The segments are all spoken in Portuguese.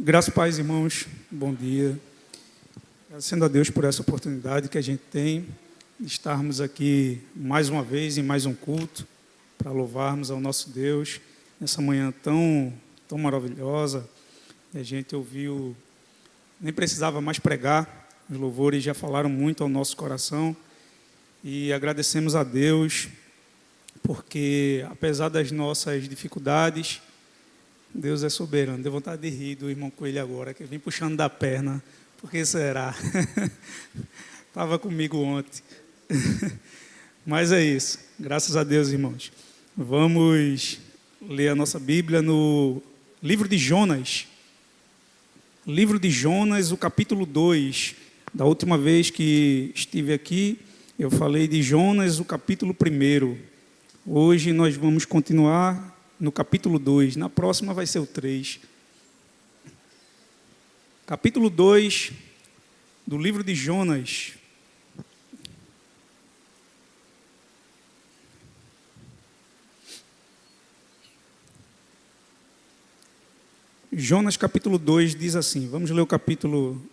Graças, paz, irmãos, bom dia. Agradecendo a Deus por essa oportunidade que a gente tem de estarmos aqui mais uma vez em mais um culto para louvarmos ao nosso Deus nessa manhã tão maravilhosa. E a gente ouviu, nem precisava mais pregar, os louvores já falaram muito ao nosso coração e agradecemos a Deus porque, apesar das nossas dificuldades, Deus é soberano. Deu vontade de rir do irmão Coelho agora, que vem puxando da perna. Por que será? Estava comigo ontem. Mas é isso. Graças a Deus, irmãos. Vamos ler a nossa Bíblia no livro de Jonas. Livro de Jonas, o capítulo 2. Da última vez que estive aqui, eu falei de Jonas, o capítulo 1. Hoje nós vamos continuar no capítulo 2, na próxima vai ser o 3. Capítulo 2 do livro de Jonas. Jonas capítulo 2 diz assim, vamos ler o capítulo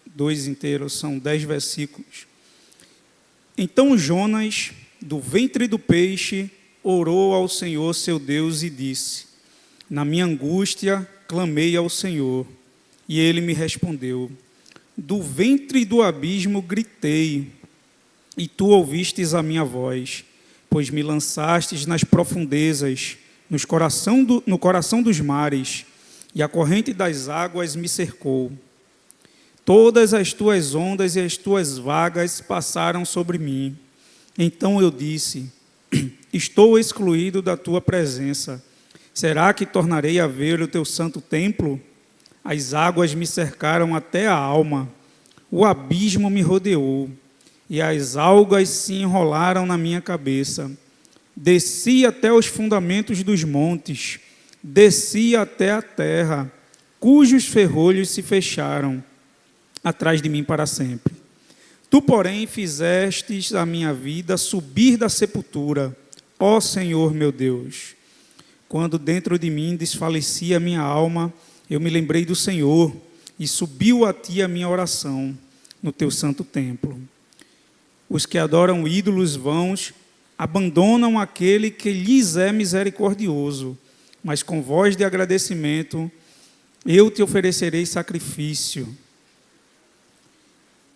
2 inteiro, são 10 versículos. Então Jonas, do ventre do peixe, orou ao Senhor seu Deus e disse: na minha angústia clamei ao Senhor, e ele me respondeu. Do ventre do abismo gritei, e tu ouvistes a minha voz, pois me lançastes nas profundezas, no coração dos mares, e a corrente das águas me cercou. Todas as tuas ondas e as tuas vagas passaram sobre mim. Então eu disse: estou excluído da tua presença. Será que tornarei a ver o teu santo templo? As águas me cercaram até a alma. O abismo me rodeou, e as algas se enrolaram na minha cabeça. Desci até os fundamentos dos montes, desci até a terra, cujos ferrolhos se fecharam atrás de mim para sempre. Tu, porém, fizestes a minha vida subir da sepultura, ó Senhor meu Deus. Quando dentro de mim desfalecia a minha alma, eu me lembrei do Senhor, e subiu a ti a minha oração no teu santo templo. Os que adoram ídolos vãos abandonam aquele que lhes é misericordioso, mas com voz de agradecimento eu te oferecerei sacrifício.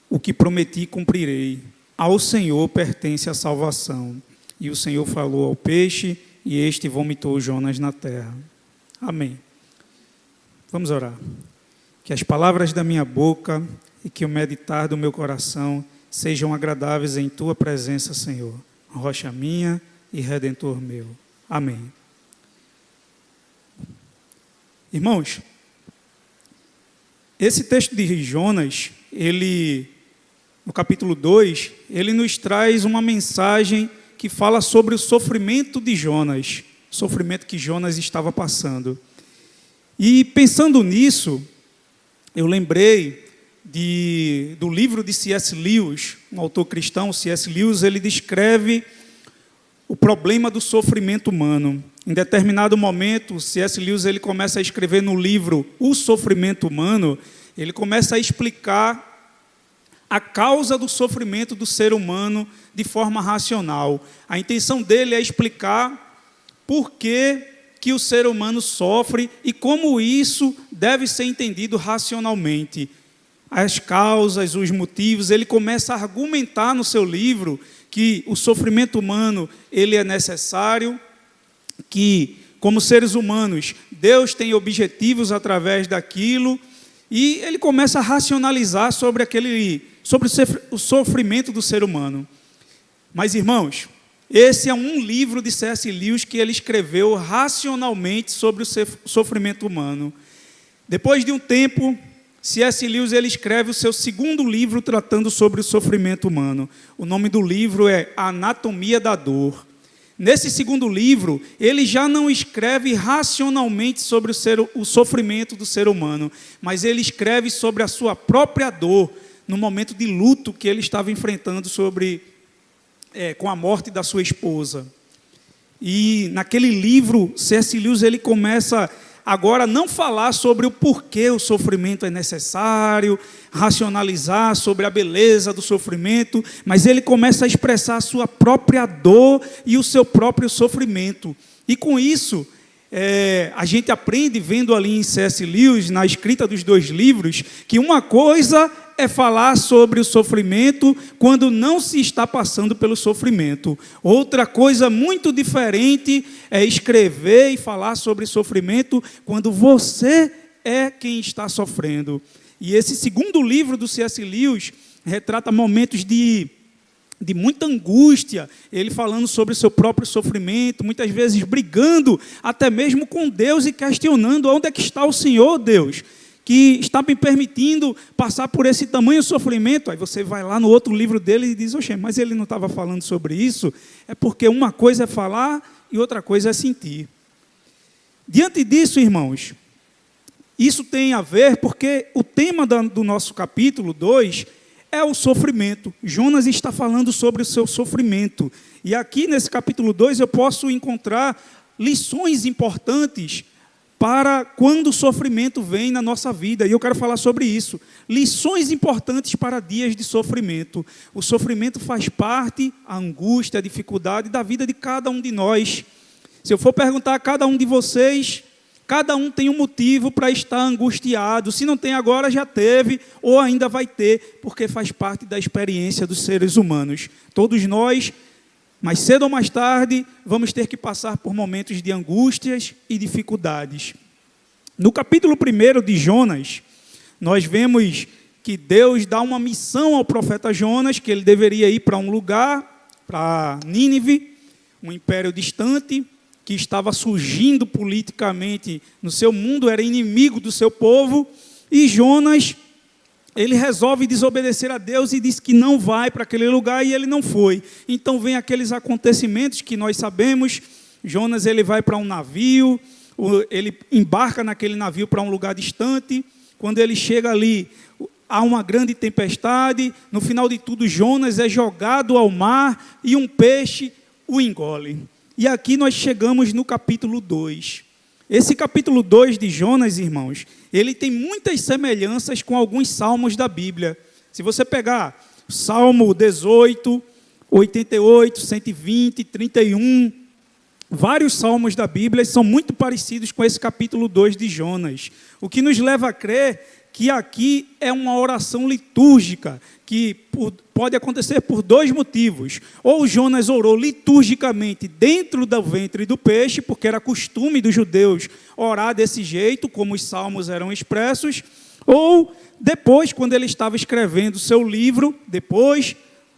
O que prometi cumprirei. Ao Senhor pertence a salvação. E o Senhor falou ao peixe, e este vomitou Jonas na terra. Amém. Vamos orar. Que as palavras da minha boca e que o meditar do meu coração sejam agradáveis em tua presença, Senhor. Rocha minha e Redentor meu. Amém. Irmãos, esse texto de Jonas, no capítulo 2, ele nos traz uma mensagem que fala sobre o sofrimento de Jonas, o sofrimento que Jonas estava passando. E pensando nisso, eu lembrei do livro de C.S. Lewis, um autor cristão. C.S. Lewis, ele descreve o problema do sofrimento humano. Em determinado momento, C.S. Lewis ele começa a escrever no livro O Sofrimento Humano, ele começa a explicar a causa do sofrimento do ser humano de forma racional. A intenção dele é explicar por que o ser humano sofre e como isso deve ser entendido racionalmente. As causas, os motivos, ele começa a argumentar no seu livro que o sofrimento humano ele é necessário, que, como seres humanos, Deus tem objetivos através daquilo, e ele começa a racionalizar sobre o sofrimento do ser humano. Mas, irmãos, esse é um livro de C.S. Lewis que ele escreveu racionalmente sobre o sofrimento humano. Depois de um tempo, C.S. Lewis ele escreve o seu segundo livro tratando sobre o sofrimento humano. O nome do livro é Anatomia da Dor. Nesse segundo livro, ele já não escreve racionalmente sobre o sofrimento do ser humano, mas ele escreve sobre a sua própria dor, no momento de luto que ele estava enfrentando com a morte da sua esposa. E naquele livro, C.S. Lewis ele começa agora não falar sobre o porquê o sofrimento é necessário, racionalizar sobre a beleza do sofrimento, mas ele começa a expressar a sua própria dor e o seu próprio sofrimento. E com isso, a gente aprende, vendo ali em C.S. Lewis, na escrita dos 2 livros, que uma coisa é falar sobre o sofrimento quando não se está passando pelo sofrimento. Outra coisa muito diferente é escrever e falar sobre sofrimento quando você é quem está sofrendo. E esse 2º livro do C.S. Lewis retrata momentos de muita angústia, ele falando sobre o seu próprio sofrimento, muitas vezes brigando até mesmo com Deus e questionando: onde é que está o Senhor, Deus, que está me permitindo passar por esse tamanho sofrimento? Aí você vai lá no outro livro dele e diz: oxe, mas ele não estava falando sobre isso? É porque uma coisa é falar e outra coisa é sentir. Diante disso, irmãos, isso tem a ver porque o tema do nosso capítulo 2 é o sofrimento. Jonas está falando sobre o seu sofrimento. E aqui nesse capítulo 2 eu posso encontrar lições importantes para quando o sofrimento vem na nossa vida. E eu quero falar sobre isso. Lições importantes para dias de sofrimento. O sofrimento faz parte, a angústia, a dificuldade da vida de cada um de nós. Se eu for perguntar a cada um de vocês, cada um tem um motivo para estar angustiado. Se não tem agora, já teve ou ainda vai ter, porque faz parte da experiência dos seres humanos. Todos nós, mais cedo ou mais tarde, vamos ter que passar por momentos de angústias e dificuldades. No capítulo 1 de Jonas, nós vemos que Deus dá uma missão ao profeta Jonas, que ele deveria ir para um lugar, para Nínive, um império distante, que estava surgindo politicamente no seu mundo, era inimigo do seu povo, e Jonas, ele resolve desobedecer a Deus e diz que não vai para aquele lugar, e ele não foi. Então vem aqueles acontecimentos que nós sabemos. Jonas, ele vai para um navio, ele embarca naquele navio para um lugar distante. Quando ele chega ali, há uma grande tempestade. No final de tudo, Jonas é jogado ao mar e um peixe o engole. E aqui nós chegamos no capítulo 2. Esse capítulo 2 de Jonas, irmãos, ele tem muitas semelhanças com alguns salmos da Bíblia. Se você pegar Salmo 18, 88, 120, 31, vários salmos da Bíblia são muito parecidos com esse capítulo 2 de Jonas. O que nos leva a crer que aqui é uma oração litúrgica, que pode acontecer por 2 motivos. Ou Jonas orou liturgicamente dentro do ventre do peixe, porque era costume dos judeus orar desse jeito, como os salmos eram expressos, ou depois, quando ele estava escrevendo o seu livro, depois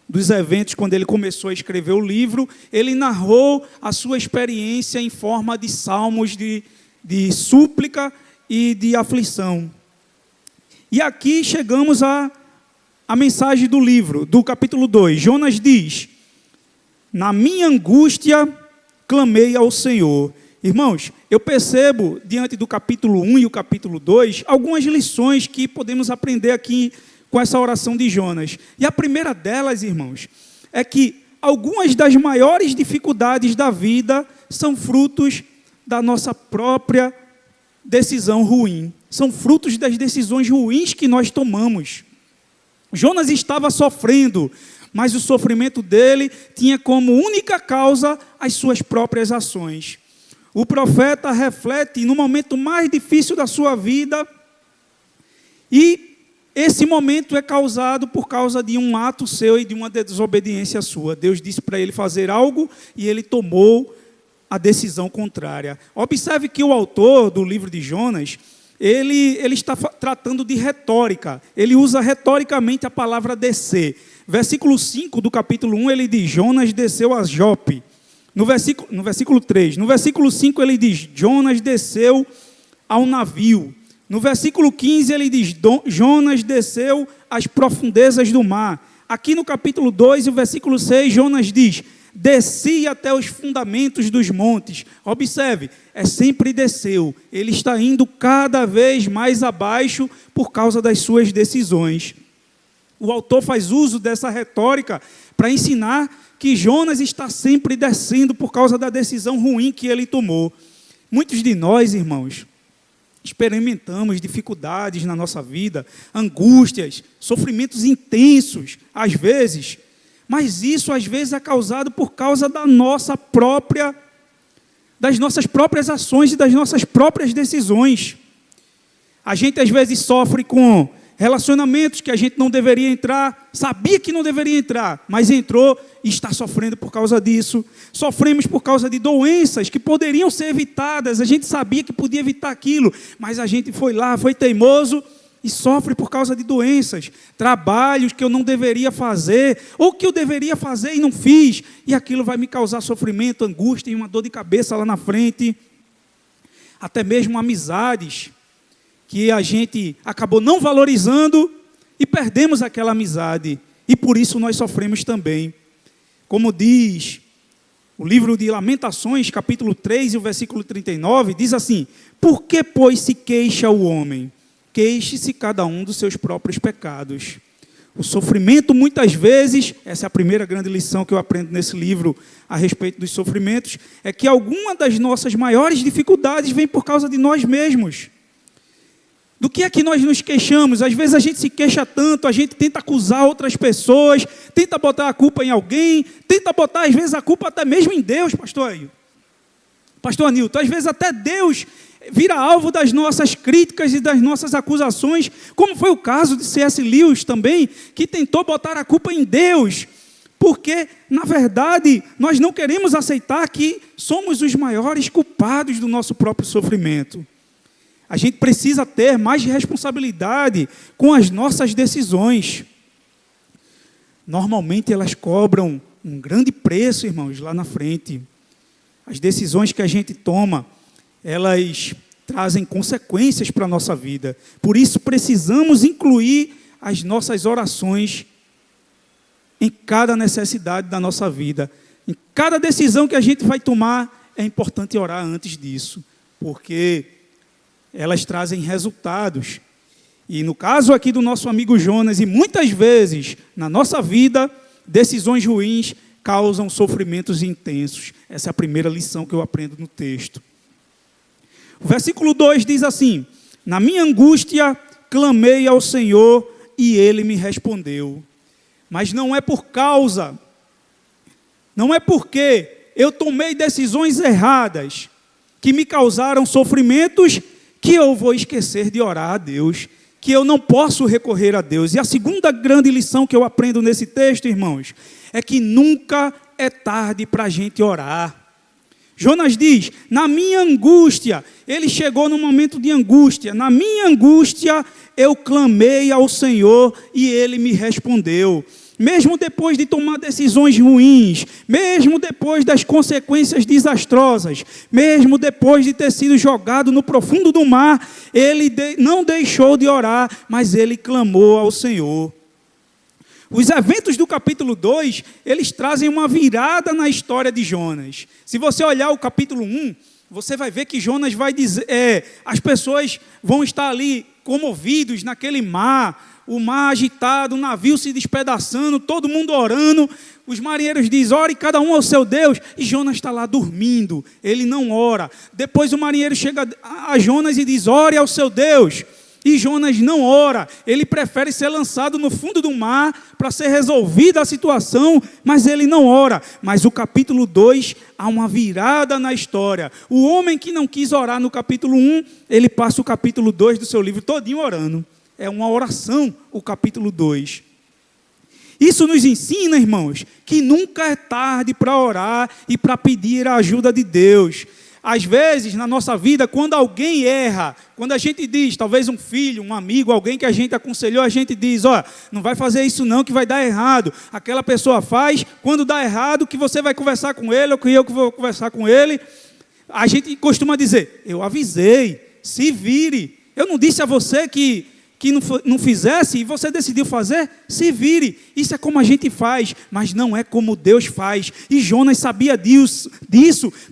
dos eventos, quando ele começou a escrever o livro, ele narrou a sua experiência em forma de salmos de súplica e de aflição. E aqui chegamos à mensagem do livro, do capítulo 2. Jonas diz: na minha angústia clamei ao Senhor. Irmãos, eu percebo, diante do capítulo 1 e o capítulo 2, algumas lições que podemos aprender aqui com essa oração de Jonas. E a primeira delas, irmãos, é que algumas das maiores dificuldades da vida são frutos da nossa própria decisão ruim. São frutos das decisões ruins que nós tomamos. Jonas estava sofrendo, mas o sofrimento dele tinha como única causa as suas próprias ações. O profeta reflete no momento mais difícil da sua vida, e esse momento é causado por causa de um ato seu e de uma desobediência sua. Deus disse para ele fazer algo e ele tomou a decisão contrária. Observe que o autor do livro de Jonas, ele está tratando de retórica. Ele usa retoricamente a palavra descer. Versículo 5 do capítulo 1, ele diz: Jonas desceu a Jope. No versículo 3. No versículo 5, ele diz: Jonas desceu ao navio. No versículo 15, ele diz: Jonas desceu às profundezas do mar. Aqui no capítulo 2, o versículo 6, Jonas diz: desci até os fundamentos dos montes. Observe, é sempre desceu. Ele está indo cada vez mais abaixo por causa das suas decisões. O autor faz uso dessa retórica para ensinar que Jonas está sempre descendo por causa da decisão ruim que ele tomou. Muitos de nós, irmãos, experimentamos dificuldades na nossa vida, angústias, sofrimentos intensos, às vezes, mas isso às vezes é causado por causa das nossas próprias ações e das nossas próprias decisões. A gente às vezes sofre com relacionamentos que a gente não deveria entrar, sabia que não deveria entrar, mas entrou e está sofrendo por causa disso. Sofremos por causa de doenças que poderiam ser evitadas, a gente sabia que podia evitar aquilo, mas a gente foi lá, foi teimoso e sofre por causa de doenças. Trabalhos que eu não deveria fazer, ou que eu deveria fazer e não fiz, e aquilo vai me causar sofrimento, angústia e uma dor de cabeça lá na frente. Até mesmo amizades que a gente acabou não valorizando e perdemos aquela amizade. E por isso nós sofremos também. Como diz o livro de Lamentações, capítulo 3, e o versículo 39, diz assim: por que, pois, se queixa o homem? Queixe-se cada um dos seus próprios pecados. O sofrimento, muitas vezes, essa é a primeira grande lição que eu aprendo nesse livro a respeito dos sofrimentos, é que alguma das nossas maiores dificuldades vem por causa de nós mesmos. Do que é que nós nos queixamos? Às vezes a gente se queixa tanto, a gente tenta acusar outras pessoas, tenta botar a culpa em alguém, tenta botar às vezes a culpa até mesmo em Deus, pastor Anilton. Às vezes até Deus vira alvo das nossas críticas e das nossas acusações, como foi o caso de C.S. Lewis também, que tentou botar a culpa em Deus, porque, na verdade, nós não queremos aceitar que somos os maiores culpados do nosso próprio sofrimento. A gente precisa ter mais responsabilidade com as nossas decisões. Normalmente elas cobram um grande preço, irmãos, lá na frente. As decisões que a gente toma, elas trazem consequências para a nossa vida. Por isso precisamos incluir as nossas orações em cada necessidade da nossa vida. Em cada decisão que a gente vai tomar, é importante orar antes disso, porque elas trazem resultados. E no caso aqui do nosso amigo Jonas, e muitas vezes na nossa vida, decisões ruins causam sofrimentos intensos. Essa é a primeira lição que eu aprendo no texto. O versículo 2 diz assim: na minha angústia clamei ao Senhor e Ele me respondeu. Mas não é porque eu tomei decisões erradas que me causaram sofrimentos que eu vou esquecer de orar a Deus, que eu não posso recorrer a Deus. E a segunda grande lição que eu aprendo nesse texto, irmãos, é que nunca é tarde para a gente orar. Jonas diz, na minha angústia, ele chegou num momento de angústia, na minha angústia eu clamei ao Senhor e Ele me respondeu. Mesmo depois de tomar decisões ruins, mesmo depois das consequências desastrosas, mesmo depois de ter sido jogado no profundo do mar, ele não deixou de orar, mas ele clamou ao Senhor. Os eventos do capítulo 2, eles trazem uma virada na história de Jonas. Se você olhar o capítulo 1, você vai ver que Jonas vai dizer, as pessoas vão estar ali comovidos naquele mar, o mar agitado, o navio se despedaçando, todo mundo orando. Os marinheiros dizem, ore cada um ao seu Deus. E Jonas está lá dormindo, ele não ora. Depois o marinheiro chega a Jonas e diz, ore ao seu Deus. E Jonas não ora, ele prefere ser lançado no fundo do mar para ser resolvida a situação, mas ele não ora. Mas o capítulo 2, há uma virada na história. O homem que não quis orar no capítulo 1, ele passa o capítulo 2 do seu livro todinho orando. É uma oração, o capítulo 2. Isso nos ensina, irmãos, que nunca é tarde para orar e para pedir a ajuda de Deus. Às vezes, na nossa vida, quando alguém erra, quando a gente diz, talvez um filho, um amigo, alguém que a gente aconselhou, a gente diz, não vai fazer isso não, que vai dar errado. Aquela pessoa faz, quando dá errado, que você vai conversar com ele, ou que eu que vou conversar com ele. A gente costuma dizer, eu avisei, se vire. Eu não disse a você que não fizesse e você decidiu fazer, se vire. Isso é como a gente faz, mas não é como Deus faz. E Jonas sabia disso,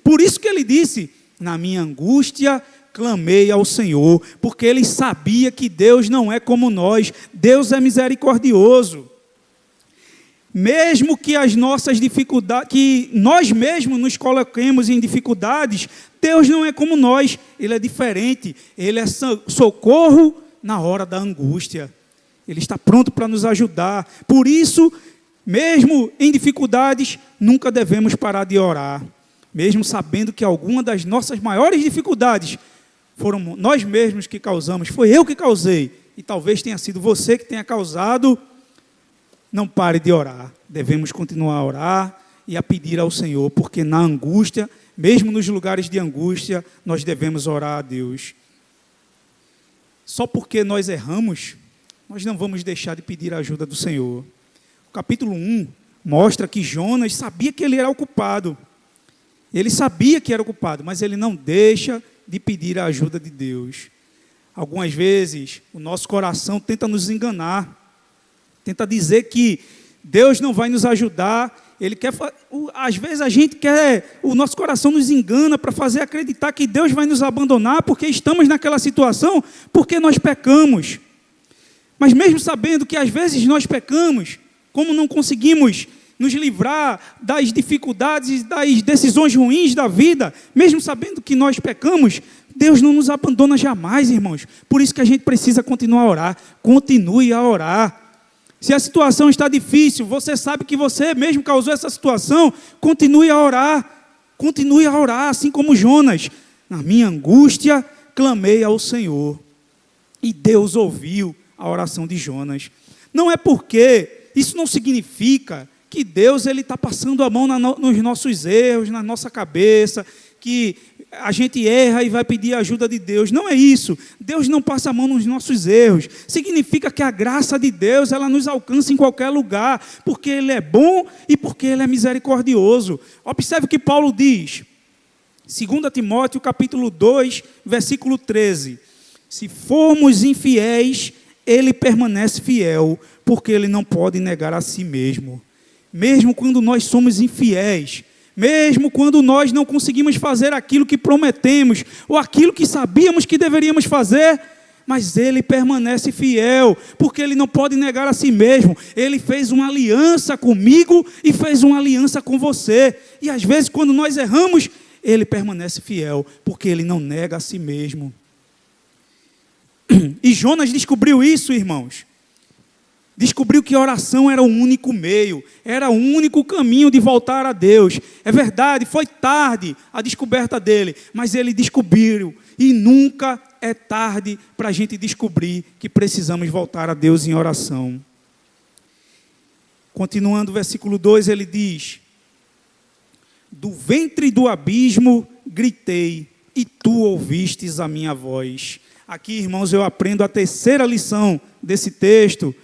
por isso que ele disse, na minha angústia clamei ao Senhor, porque ele sabia que Deus não é como nós, Deus é misericordioso. Mesmo que as nossas dificuldades, que nós mesmos nos coloquemos em dificuldades, Deus não é como nós, Ele é diferente, Ele é socorro na hora da angústia. Ele está pronto para nos ajudar. Por isso, mesmo em dificuldades, nunca devemos parar de orar. Mesmo sabendo que alguma das nossas maiores dificuldades foram nós mesmos que causamos, foi eu que causei, e talvez tenha sido você que tenha causado. Não pare de orar, devemos continuar a orar e a pedir ao Senhor, porque na angústia, mesmo nos lugares de angústia, nós devemos orar a Deus. Só porque nós erramos, nós não vamos deixar de pedir a ajuda do Senhor. O capítulo 1 mostra que Jonas sabia que ele era o culpado. Ele sabia que era o culpado, mas ele não deixa de pedir a ajuda de Deus. Algumas vezes, o nosso coração tenta nos enganar, tenta dizer que Deus não vai nos ajudar. Ele quer, às vezes a gente quer, o nosso coração nos engana para fazer acreditar que Deus vai nos abandonar porque estamos naquela situação, porque nós pecamos. Mas mesmo sabendo que às vezes nós pecamos, como não conseguimos nos livrar das dificuldades e das decisões ruins da vida, mesmo sabendo que nós pecamos, Deus não nos abandona jamais, irmãos. Por isso que a gente precisa continuar a orar. Continue a orar. Se a situação está difícil, você sabe que você mesmo causou essa situação, continue a orar, assim como Jonas. Na minha angústia, clamei ao Senhor, e Deus ouviu a oração de Jonas. Não é porque, isso não significa que Deus está passando a mão nos nossos erros, na nossa cabeça, que a gente erra e vai pedir a ajuda de Deus. Não é isso. Deus não passa a mão nos nossos erros. Significa que a graça de Deus, ela nos alcança em qualquer lugar, porque Ele é bom e porque Ele é misericordioso. Observe o que Paulo diz. 2 Timóteo, capítulo 2, versículo 13. Se formos infiéis, Ele permanece fiel, porque Ele não pode negar a si mesmo. Mesmo quando nós somos infiéis, mesmo quando nós não conseguimos fazer aquilo que prometemos, ou aquilo que sabíamos que deveríamos fazer, mas Ele permanece fiel, porque Ele não pode negar a si mesmo. Ele fez uma aliança comigo e fez uma aliança com você. E às vezes quando nós erramos, Ele permanece fiel, porque Ele não nega a si mesmo. E Jonas descobriu isso, irmãos. Descobriu que a oração era o único meio, era o único caminho de voltar a Deus. É verdade, foi tarde a descoberta dele, mas ele descobriu. E nunca é tarde para a gente descobrir que precisamos voltar a Deus em oração. Continuando o versículo 2, ele diz: do ventre do abismo gritei, e tu ouvistes a minha voz. Aqui, irmãos, eu aprendo a terceira lição desse texto,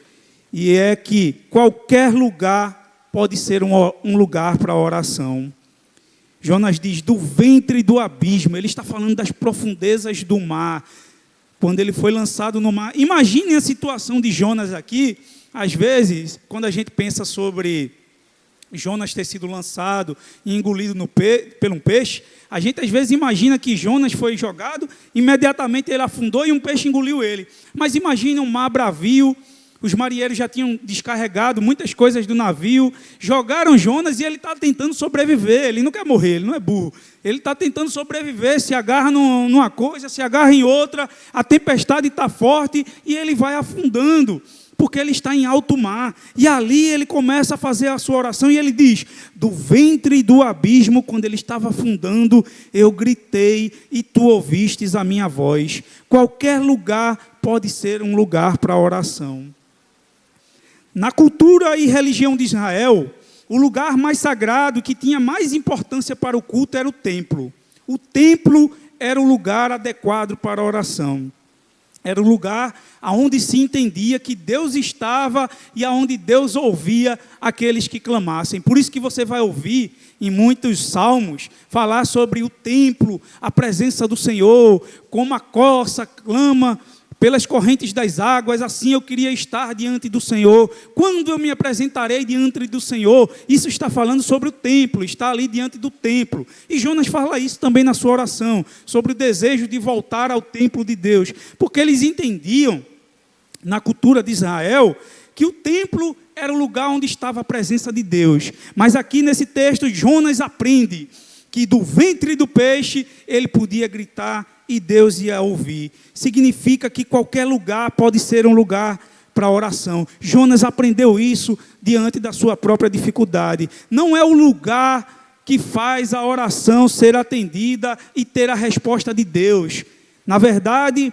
e é que qualquer lugar pode ser um lugar para a oração. Jonas diz, do ventre do abismo. Ele está falando das profundezas do mar. Quando ele foi lançado no mar. Imagine a situação de Jonas aqui. Às vezes, quando a gente pensa sobre Jonas ter sido lançado e engolido por um peixe, a gente às vezes imagina que Jonas foi jogado, imediatamente ele afundou e um peixe engoliu ele. Mas imagine um mar bravio. Os marinheiros já tinham descarregado muitas coisas do navio, jogaram Jonas e ele está tentando sobreviver. Ele não quer morrer, ele não é burro. Ele está tentando sobreviver, se agarra numa coisa, se agarra em outra, a tempestade está forte e ele vai afundando, porque ele está em alto mar. E ali ele começa a fazer a sua oração e ele diz, do ventre do abismo, quando ele estava afundando, eu gritei e tu ouvistes a minha voz. Qualquer lugar pode ser um lugar para a oração. Na cultura e religião de Israel, o lugar mais sagrado, que tinha mais importância para o culto, era o templo. O templo era o lugar adequado para a oração. Era o lugar onde se entendia que Deus estava e onde Deus ouvia aqueles que clamassem. Por isso que você vai ouvir em muitos salmos falar sobre o templo, a presença do Senhor, como a corça clama pelas correntes das águas, assim eu queria estar diante do Senhor. Quando eu me apresentarei diante do Senhor? Isso está falando sobre o templo, está ali diante do templo. E Jonas fala isso também na sua oração, sobre o desejo de voltar ao templo de Deus. Porque eles entendiam, na cultura de Israel, que o templo era o lugar onde estava a presença de Deus. Mas aqui nesse texto, Jonas aprende que do ventre do peixe ele podia gritar e Deus ia ouvir. Significa que qualquer lugar pode ser um lugar para oração. Jonas aprendeu isso diante da sua própria dificuldade. Não é o lugar que faz a oração ser atendida e ter a resposta de Deus. Na verdade,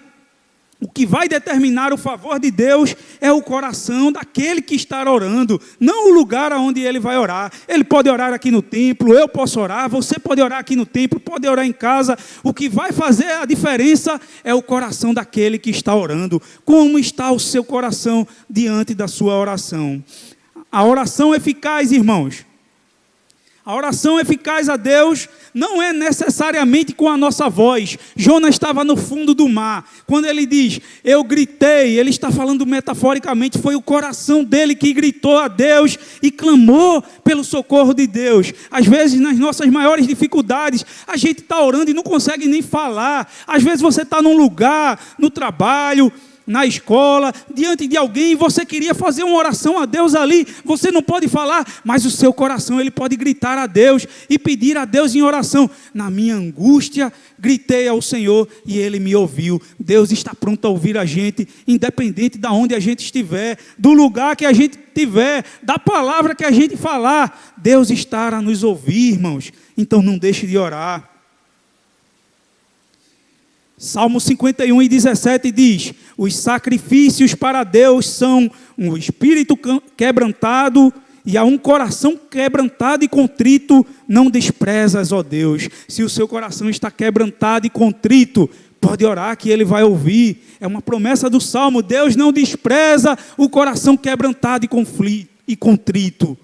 o que vai determinar o favor de Deus é o coração daquele que está orando, não o lugar aonde ele vai orar. Ele pode orar aqui no templo, eu posso orar, você pode orar aqui no templo, pode orar em casa. O que vai fazer a diferença é o coração daquele que está orando. Como está o seu coração diante da sua oração? A oração eficaz, irmãos. A oração eficaz a Deus não é necessariamente com a nossa voz. Jonas estava no fundo do mar. Quando ele diz, eu gritei, ele está falando metaforicamente, foi o coração dele que gritou a Deus e clamou pelo socorro de Deus. Às vezes, nas nossas maiores dificuldades, a gente está orando e não consegue nem falar. Às vezes você está num lugar, no trabalho, na escola, diante de alguém, e você queria fazer uma oração a Deus ali, você não pode falar, mas o seu coração, ele pode gritar a Deus e pedir a Deus em oração. Na minha angústia, gritei ao Senhor e Ele me ouviu. Deus está pronto a ouvir a gente, independente de onde a gente estiver, do lugar que a gente estiver, da palavra que a gente falar, Deus está a nos ouvir, irmãos. Então não deixe de orar. Salmo 51:17 diz, os sacrifícios para Deus são um espírito quebrantado e a um coração quebrantado e contrito não desprezas, ó Deus. Se o seu coração está quebrantado e contrito, pode orar que Ele vai ouvir. É uma promessa do Salmo, Deus não despreza o coração quebrantado e contrito.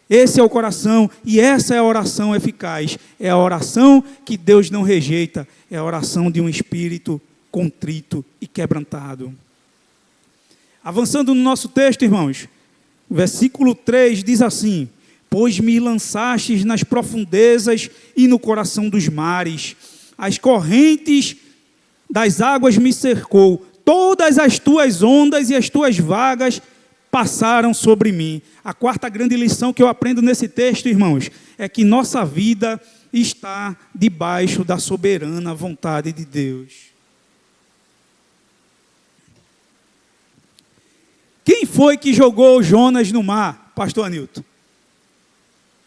Esse é o coração e essa é a oração eficaz. É a oração que Deus não rejeita. É a oração de um espírito contrito e quebrantado. Avançando no nosso texto, irmãos, o versículo 3 diz assim, pois me lançastes nas profundezas e no coração dos mares, as correntes das águas me cercou, todas as tuas ondas e as tuas vagas passaram sobre mim. A quarta grande lição que eu aprendo nesse texto, irmãos, é que nossa vida está debaixo da soberana vontade de Deus. Quem foi que jogou Jonas no mar, pastor Anilton?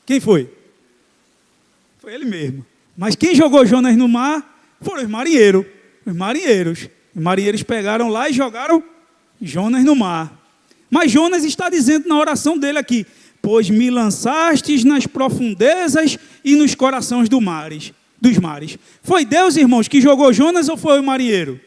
Quem foi? Foi ele mesmo. Mas quem jogou Jonas no mar foram os marinheiros. Os marinheiros pegaram lá e jogaram Jonas no mar. Mas Jonas está dizendo na oração dele aqui, pois me lançastes nas profundezas e nos corações dos mares. Foi Deus, irmãos, que jogou Jonas ou foi o marinheiro?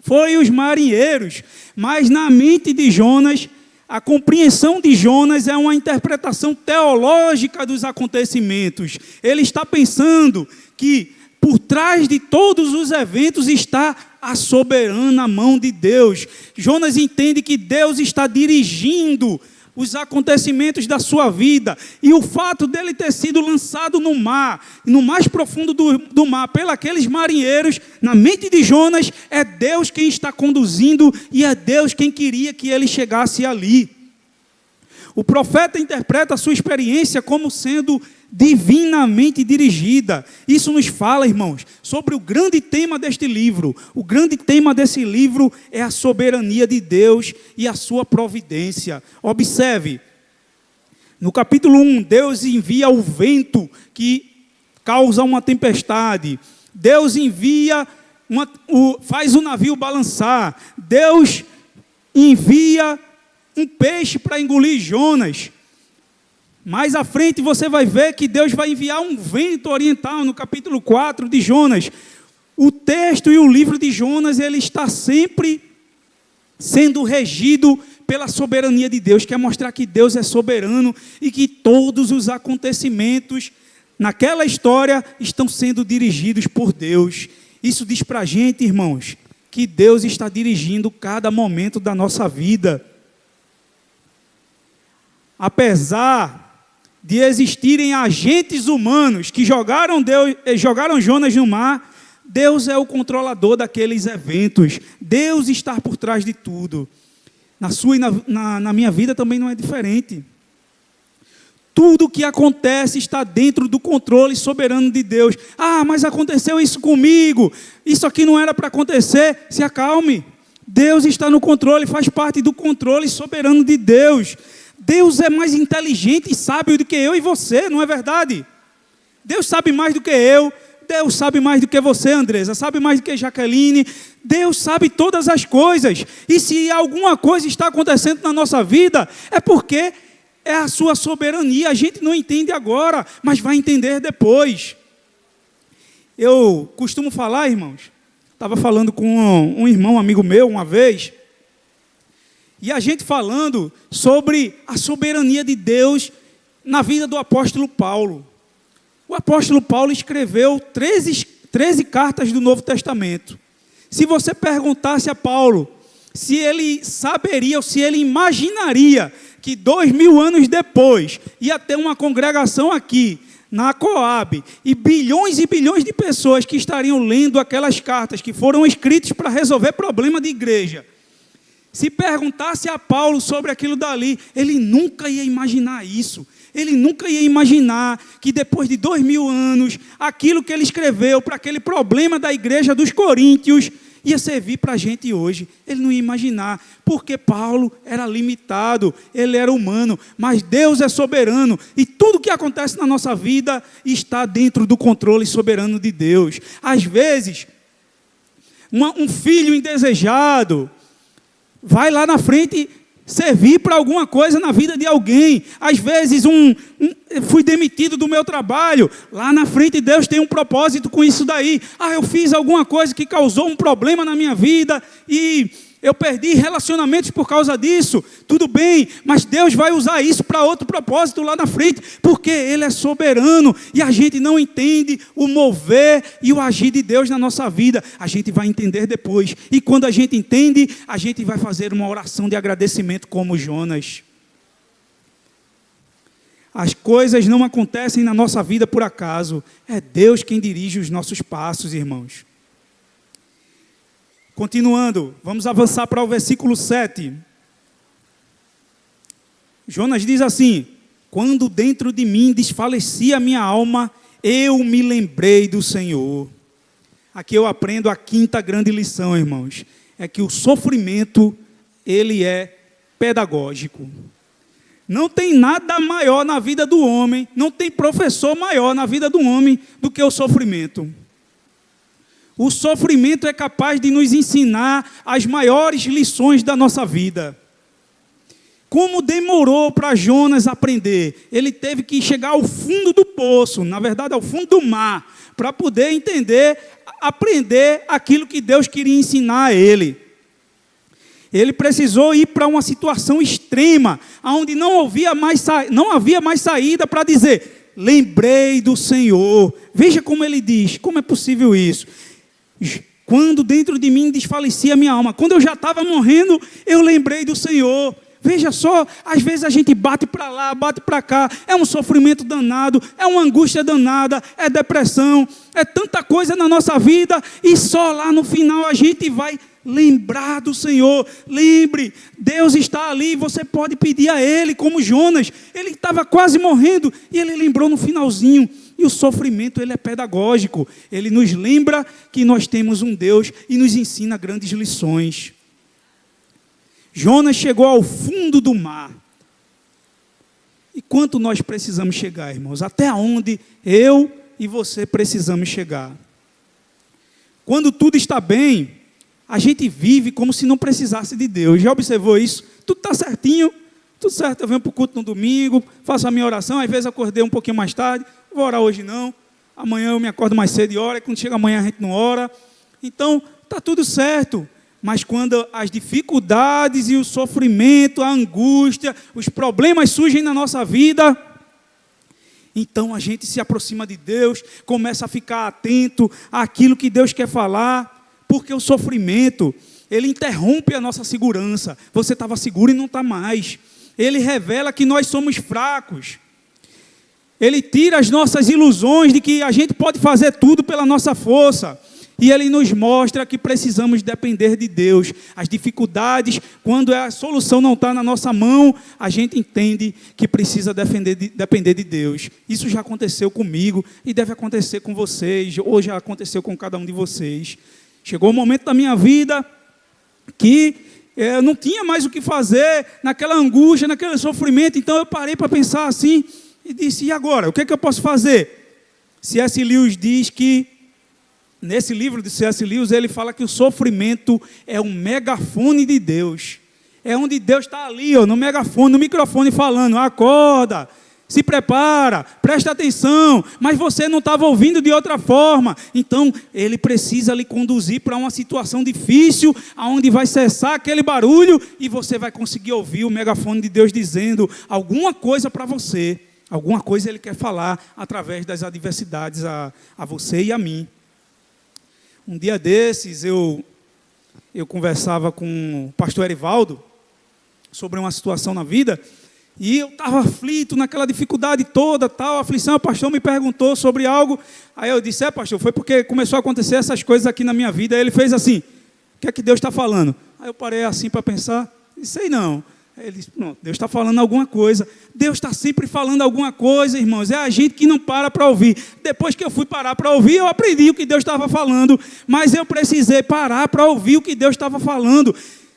Foi os marinheiros. Mas na mente de Jonas, a compreensão de Jonas é uma interpretação teológica dos acontecimentos. Ele está pensando que por trás de todos os eventos está a soberana mão de Deus. Jonas entende que Deus está dirigindo os acontecimentos da sua vida. E o fato dele ter sido lançado no mar, no mais profundo do mar, pelos aqueles marinheiros, na mente de Jonas, é Deus quem está conduzindo e é Deus quem queria que ele chegasse ali. O profeta interpreta a sua experiência como sendo divinamente dirigida. Isso nos fala, irmãos, sobre o grande tema deste livro. O grande tema desse livro é a soberania de Deus e a sua providência. Observe, no capítulo 1, Deus envia o vento que causa uma tempestade. Deus faz o navio balançar. Deus envia um peixe para engolir Jonas. Mais à frente você vai ver que Deus vai enviar um vento oriental no capítulo 4 de Jonas. O texto e o livro de Jonas, ele está sempre sendo regido pela soberania de Deus. Quer mostrar que Deus é soberano e que todos os acontecimentos naquela história estão sendo dirigidos por Deus. Isso diz para a gente, irmãos, que Deus está dirigindo cada momento da nossa vida. Apesar de existirem agentes humanos que jogaram Jonas no mar, Deus é o controlador daqueles eventos. Deus está por trás de tudo. Na sua e na minha vida também não é diferente. Tudo que acontece está dentro do controle soberano de Deus. Ah, mas aconteceu isso comigo. Isso aqui não era para acontecer. Se acalme. Deus está no controle, faz parte do controle soberano de Deus. Deus é mais inteligente e sábio do que eu e você, não é verdade? Deus sabe mais do que eu. Deus sabe mais do que você, Andresa. Sabe mais do que Jaqueline. Deus sabe todas as coisas. E se alguma coisa está acontecendo na nossa vida, é porque é a sua soberania. A gente não entende agora, mas vai entender depois. Eu costumo falar, irmãos, estava falando com um irmão, amigo meu, uma vez, e a gente falando sobre a soberania de Deus na vida do apóstolo Paulo. O apóstolo Paulo escreveu 13 cartas do Novo Testamento. Se você perguntasse a Paulo se ele saberia ou se ele imaginaria que 2000 anos depois ia ter uma congregação aqui na Coab e bilhões de pessoas que estariam lendo aquelas cartas que foram escritas para resolver problema de igreja. Se perguntasse a Paulo sobre aquilo dali, ele nunca ia imaginar isso. Ele nunca ia imaginar que depois de 2000 anos, aquilo que ele escreveu para aquele problema da igreja dos Coríntios ia servir para a gente hoje. Ele não ia imaginar, porque Paulo era limitado, ele era humano, mas Deus é soberano, e tudo que acontece na nossa vida está dentro do controle soberano de Deus. Às vezes, um filho indesejado vai lá na frente servir para alguma coisa na vida de alguém. Às vezes, fui demitido do meu trabalho. Lá na frente, Deus tem um propósito com isso daí. Ah, eu fiz alguma coisa que causou um problema na minha vida e eu perdi relacionamentos por causa disso. Tudo bem, mas Deus vai usar isso para outro propósito lá na frente, porque Ele é soberano e a gente não entende o mover e o agir de Deus na nossa vida. A gente vai entender depois. E quando a gente entende, a gente vai fazer uma oração de agradecimento como Jonas. As coisas não acontecem na nossa vida por acaso. É Deus quem dirige os nossos passos, irmãos. Continuando, vamos avançar para o versículo 7. Jonas diz assim: quando dentro de mim desfalecia a minha alma, eu me lembrei do Senhor. Aqui eu aprendo a quinta grande lição, irmãos. É que o sofrimento, ele é pedagógico. Não tem nada maior na vida do homem, não tem professor maior na vida do homem do que o sofrimento. O sofrimento é capaz de nos ensinar as maiores lições da nossa vida. Como demorou para Jonas aprender? Ele teve que chegar ao fundo do poço, na verdade ao fundo do mar, para poder entender, aprender aquilo que Deus queria ensinar a ele. Ele precisou ir para uma situação extrema, onde não havia mais saída para dizer: lembrei do Senhor. Veja como ele diz, como é possível isso? Quando dentro de mim desfalecia a minha alma, quando eu já estava morrendo, eu lembrei do Senhor. Veja só, às vezes a gente bate para lá, bate para cá, é um sofrimento danado, é uma angústia danada, é depressão, é tanta coisa na nossa vida, e só lá no final a gente vai lembrar do Senhor. Lembre, Deus está ali, você pode pedir a Ele, como Jonas, ele estava quase morrendo, e ele lembrou no finalzinho. E o sofrimento, ele é pedagógico, ele nos lembra que nós temos um Deus e nos ensina grandes lições. Jonas chegou ao fundo do mar. E quanto nós precisamos chegar, irmãos? Até onde eu e você precisamos chegar? Quando tudo está bem, a gente vive como se não precisasse de Deus. Já observou isso? Tudo está certinho, tudo certo. Eu venho para o culto no domingo, faço a minha oração, às vezes acordei um pouquinho mais tarde, vou orar hoje não, amanhã eu me acordo mais cedo e oro, e quando chega amanhã a gente não ora. Então, está tudo certo. Mas quando as dificuldades e o sofrimento, a angústia, os problemas surgem na nossa vida, então a gente se aproxima de Deus, começa a ficar atento àquilo que Deus quer falar, porque o sofrimento, ele interrompe a nossa segurança. Você estava seguro e não está mais. Ele revela que nós somos fracos. Ele tira as nossas ilusões de que a gente pode fazer tudo pela nossa força. E ele nos mostra que precisamos depender de Deus. As dificuldades, quando a solução não está na nossa mão, a gente entende que precisa depender de Deus. Isso já aconteceu comigo e deve acontecer com vocês, ou já aconteceu com cada um de vocês. Chegou um momento da minha vida que eu não tinha mais o que fazer, naquela angústia, naquele sofrimento. Então eu parei para pensar assim e disse, e agora? O que é que eu posso fazer? C.S. Lewis diz que, nesse livro de C.S. Lewis, ele fala que o sofrimento é um megafone de Deus. É onde Deus está ali, no megafone, no microfone falando, acorda, se prepara, presta atenção, mas você não estava ouvindo de outra forma. Então, ele precisa lhe conduzir para uma situação difícil, onde vai cessar aquele barulho e você vai conseguir ouvir o megafone de Deus dizendo alguma coisa para você. Alguma coisa ele quer falar através das adversidades a você e a mim. Um dia desses, eu conversava com o pastor Erivaldo sobre uma situação na vida, e eu estava aflito naquela dificuldade toda, tal, aflição. O pastor me perguntou sobre algo, aí eu disse, pastor, foi porque começou a acontecer essas coisas aqui na minha vida. Aí ele fez assim, o que é que Deus está falando? Aí eu parei assim para pensar, não sei não. Aí ele disse, não, Deus está falando alguma coisa. Deus está sempre falando alguma coisa, irmãos. É a gente que não para ouvir. Depois que eu fui parar para ouvir, eu aprendi o que Deus estava falando. Mas eu precisei parar para ouvir o que Deus estava falando.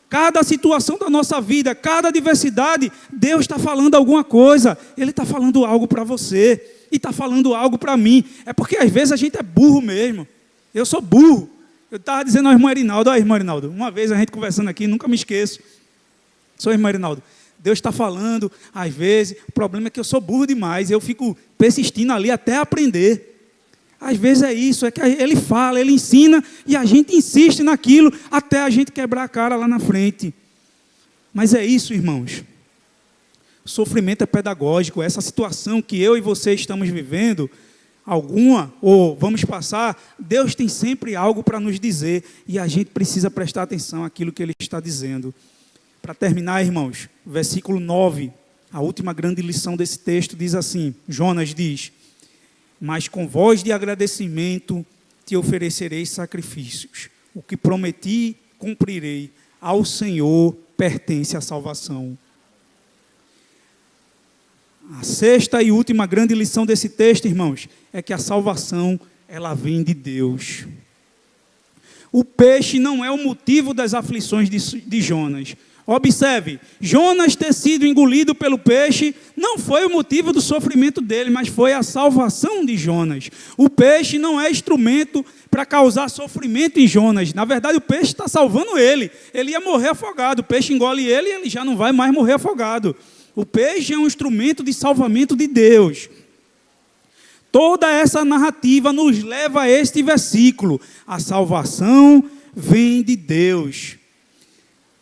Cada situação da nossa vida, cada adversidade, Deus está falando alguma coisa. Ele está falando algo para você. E está falando algo para mim. É porque às vezes a gente é burro mesmo. Eu sou burro. Eu estava dizendo ao irmão Erinaldo, irmão Erinaldo, uma vez a gente conversando aqui, nunca me esqueço. Sou irmão Erinaldo, Deus está falando, às vezes, o problema é que eu sou burro demais, eu fico persistindo ali até aprender. Às vezes é isso, é que ele fala, ele ensina, e a gente insiste naquilo, até a gente quebrar a cara lá na frente. Mas é isso, irmãos. O sofrimento é pedagógico, essa situação que eu e você estamos vivendo, alguma, ou vamos passar, Deus tem sempre algo para nos dizer, e a gente precisa prestar atenção àquilo que Ele está dizendo. Para terminar, irmãos, versículo 9, a última grande lição desse texto diz assim, Jonas diz, mas com voz de agradecimento te oferecerei sacrifícios, o que prometi cumprirei, ao Senhor pertence a salvação. A sexta e última grande lição desse texto, irmãos, é que a salvação, ela vem de Deus. O peixe não é o motivo das aflições de Jonas. Observe, Jonas ter sido engolido pelo peixe não foi o motivo do sofrimento dele, mas foi a salvação de Jonas. O peixe não é instrumento para causar sofrimento em Jonas. Na verdade, o peixe está salvando ele. Ele ia morrer afogado. O peixe engole ele e ele já não vai mais morrer afogado. O peixe é um instrumento de salvamento de Deus. Toda essa narrativa nos leva a este versículo. A salvação vem de Deus.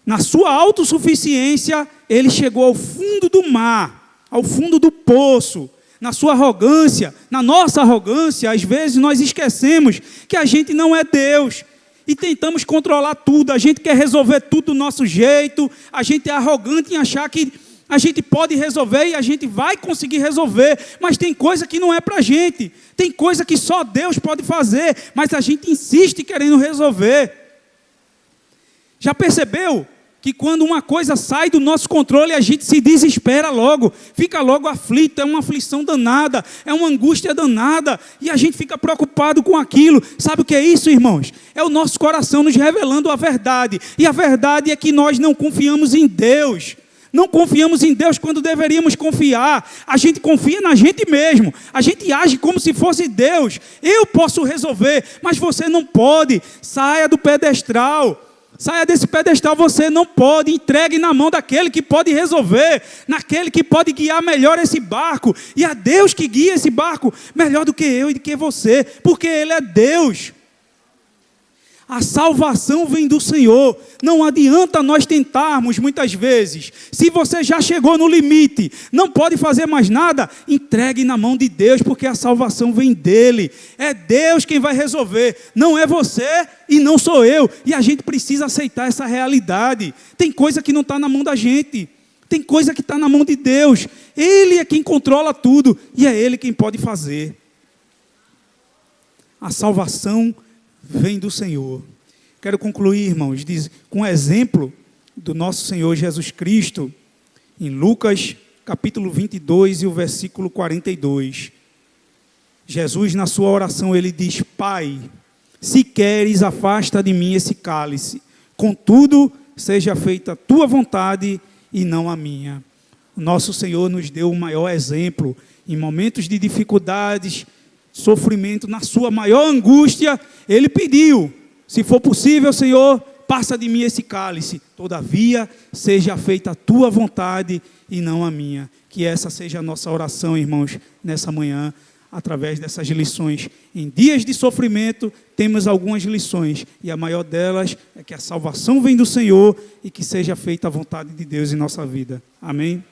Na sua autossuficiência, ele chegou ao fundo do mar, ao fundo do poço. Na sua arrogância, na nossa arrogância, às vezes nós esquecemos que a gente não é Deus. E tentamos controlar tudo, a gente quer resolver tudo do nosso jeito, a gente é arrogante em achar que a gente pode resolver e a gente vai conseguir resolver, mas tem coisa que não é para a gente, tem coisa que só Deus pode fazer, mas a gente insiste querendo resolver. Já percebeu que quando uma coisa sai do nosso controle, a gente se desespera logo, fica logo aflito, é uma aflição danada, é uma angústia danada, e a gente fica preocupado com aquilo. Sabe o que é isso, irmãos? É o nosso coração nos revelando a verdade, e a verdade é que nós não confiamos em Deus. Não confiamos em Deus quando deveríamos confiar. A gente confia na gente mesmo. A gente age como se fosse Deus. Eu posso resolver, mas você não pode. Saia do pedestal. Saia desse pedestal, você não pode. Entregue na mão daquele que pode resolver, naquele que pode guiar melhor esse barco. E é Deus que guia esse barco melhor do que eu e do que você, porque Ele é Deus. A salvação vem do Senhor. Não adianta nós tentarmos muitas vezes. Se você já chegou no limite, não pode fazer mais nada, entregue na mão de Deus, porque a salvação vem dEle. É Deus quem vai resolver, não é você e não sou eu. E a gente precisa aceitar essa realidade. Tem coisa que não está na mão da gente, tem coisa que está na mão de Deus. Ele é quem controla tudo e é Ele quem pode fazer. A salvação vem do Senhor. Quero concluir, irmãos, com um exemplo do nosso Senhor Jesus Cristo, em Lucas, capítulo 22 e o versículo 42. Jesus, na sua oração, ele diz: Pai, se queres, afasta de mim esse cálice. Contudo, seja feita a tua vontade e não a minha. O nosso Senhor nos deu o maior exemplo. Em momentos de dificuldades, sofrimento, na sua maior angústia, ele pediu: se for possível, Senhor, passa de mim esse cálice. Todavia, seja feita a tua vontade e não a minha. Que essa seja a nossa oração, irmãos, nessa manhã, através dessas lições. Em dias de sofrimento, temos algumas lições, e a maior delas é que a salvação vem do Senhor e que seja feita a vontade de Deus em nossa vida. Amém?